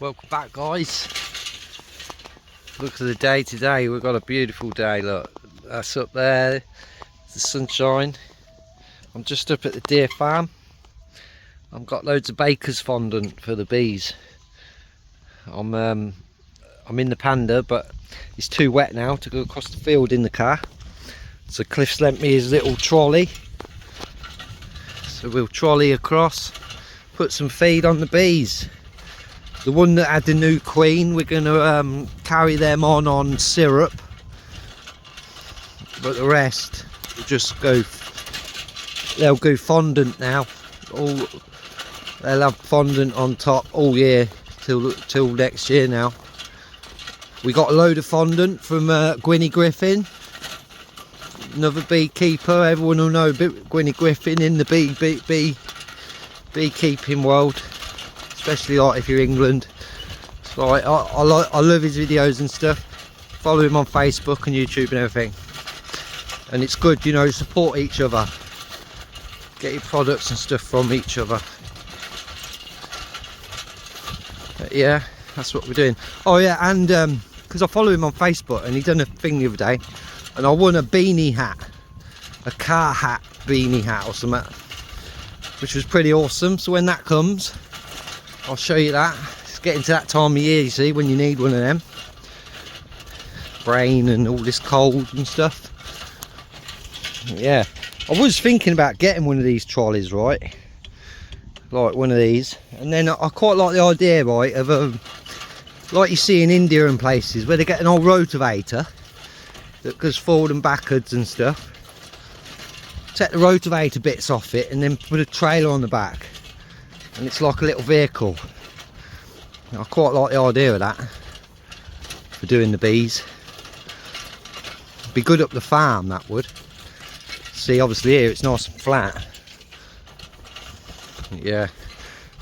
Welcome back, guys. Look at the day today. We've got a beautiful day. Look, that's up there, the sunshine. I'm just up at the deer farm. I've got loads of baker's fondant for the bees. I'm in the Panda, but it's too wet now to go across the field in the car, so Cliff's lent me his little trolley, so we'll trolley across, put some feed on the bees. The one that had the new queen, we're going to carry them on syrup, but the rest will just go, they'll go fondant now. They'll have fondant on top all year till next year now. We got a load of fondant from Gwynnie Griffin, another beekeeper. Everyone will know Gwynnie Griffin in the beekeeping world, especially like if you're England. So I love his videos and stuff. Follow him on Facebook and YouTube and everything. And it's good, you know, support each other. Get your products and stuff from each other. But yeah, that's what we're doing. Oh yeah, and because I follow him on Facebook, and he done a thing the other day, and I won a beanie hat, a car hat beanie hat or something, which was pretty awesome. So when that comes, I'll show you that. It's getting to that time of year, you see, when you need one of them. Rain and all this cold and stuff. Yeah, I was thinking about getting one of these trolleys, right? Like one of these, and then I quite like the idea, right, of like you see in India and places where they get an old rotavator that goes forward and backwards and stuff. Take the rotavator bits off it and then put a trailer on the back, and it's like a little vehicle. I quite like the idea of that for doing the bees. Be good up the farm, that would. See, obviously here it's nice and flat. Yeah,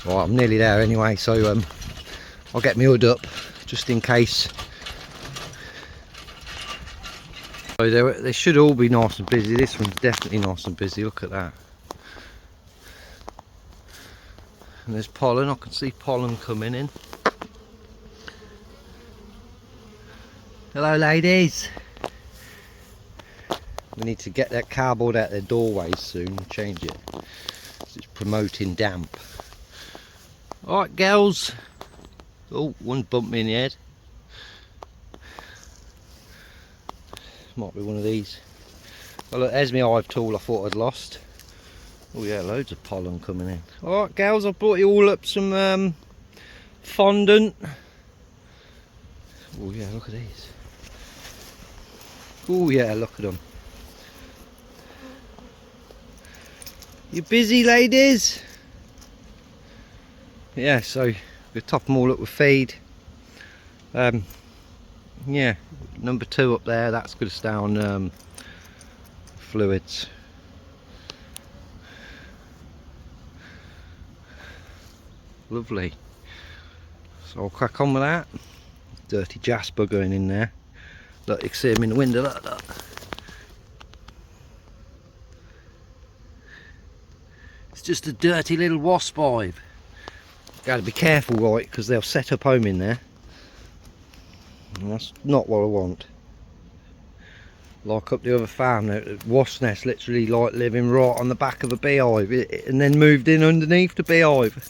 well, I'm nearly there anyway, so I'll get my hood up just in case. So they should all be nice and busy. This one's definitely nice and busy. Look at that. And there's pollen. I can see pollen coming in. Hello, ladies. We need to get that cardboard out their doorways soon and change it. It's promoting damp. Alright, girls. Oh, one bumped me in the head. Might be one of these. Well, look, there's my hive tool I thought I'd lost. Oh yeah, loads of pollen coming in. Alright, girls, I've brought you all up some fondant. Oh yeah, look at these. Oh yeah, look at them. You busy, ladies? Yeah, so we'll top them all up with feed. Yeah, number 2 up there, that's going to stay on fluids. Lovely. So I'll crack on with that. Dirty Jasper going in there. Look, you can see him in the window, look at that. It's just a dirty little wasp hive. Got to be careful, right, because they'll set up home in there. And that's not what I want. Like up the other farm, the wasp nest literally like living right on the back of a beehive, and then moved in underneath the beehive.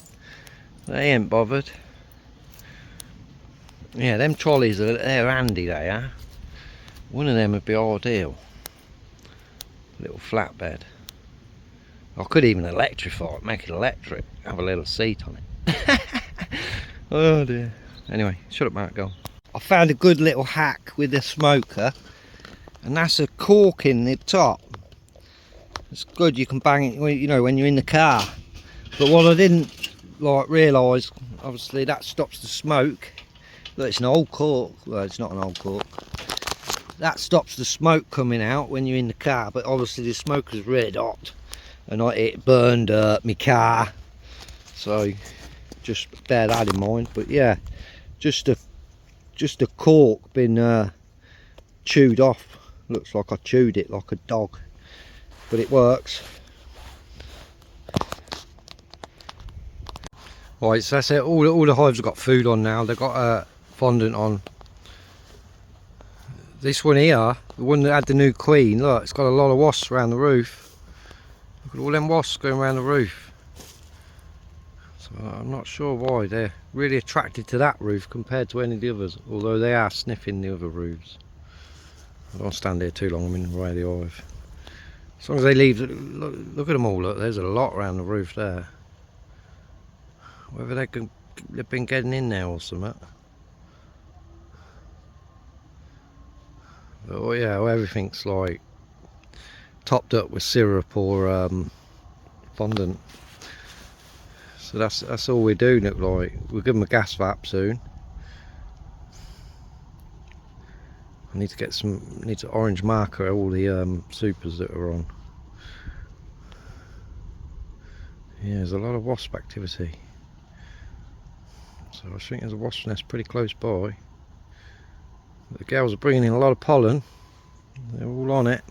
They ain't bothered. Yeah, them trolleys they're handy, they are. One of them would be ideal. Little flatbed. I could even electrify it, make it electric, have a little seat on it. Oh dear. Anyway, shut up, Mark, go. I found a good little hack with a smoker, and that's a cork in the top. It's good, you can bang it, you know, when you're in the car. But what I didn't like realise, obviously that stops the smoke. Look, it's an old cork. Well, it's not an old cork. That stops the smoke coming out when you're in the car, but obviously the smoker's red hot, and it burned my car, so just bear that in mind. But yeah, just a cork been chewed off. Looks like I chewed it like a dog, but it works. Right, so that's it. All the hives have got food on now. They've got fondant on. This one here, the one that had the new queen, look, it's got a lot of wasps around the roof. Look at all them wasps going around the roof. So I'm not sure why they're really attracted to that roof compared to any of the others, although they are sniffing the other roofs. I don't stand here too long, I'm in the way of the hive. As long as they leave, look at them all, look, there's a lot around the roof there. Whether they've been getting in there or something. But yeah, well, everything's like topped up with syrup or fondant. So that's all we do. Look like we'll give them a gas vap soon. I need to get to orange marker all the supers that are on. Yeah, there's a lot of wasp activity. So I think there's a wasp nest pretty close by. The girls are bringing in a lot of pollen. They're all on it.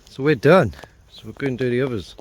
So we're done. So we're going to do the others.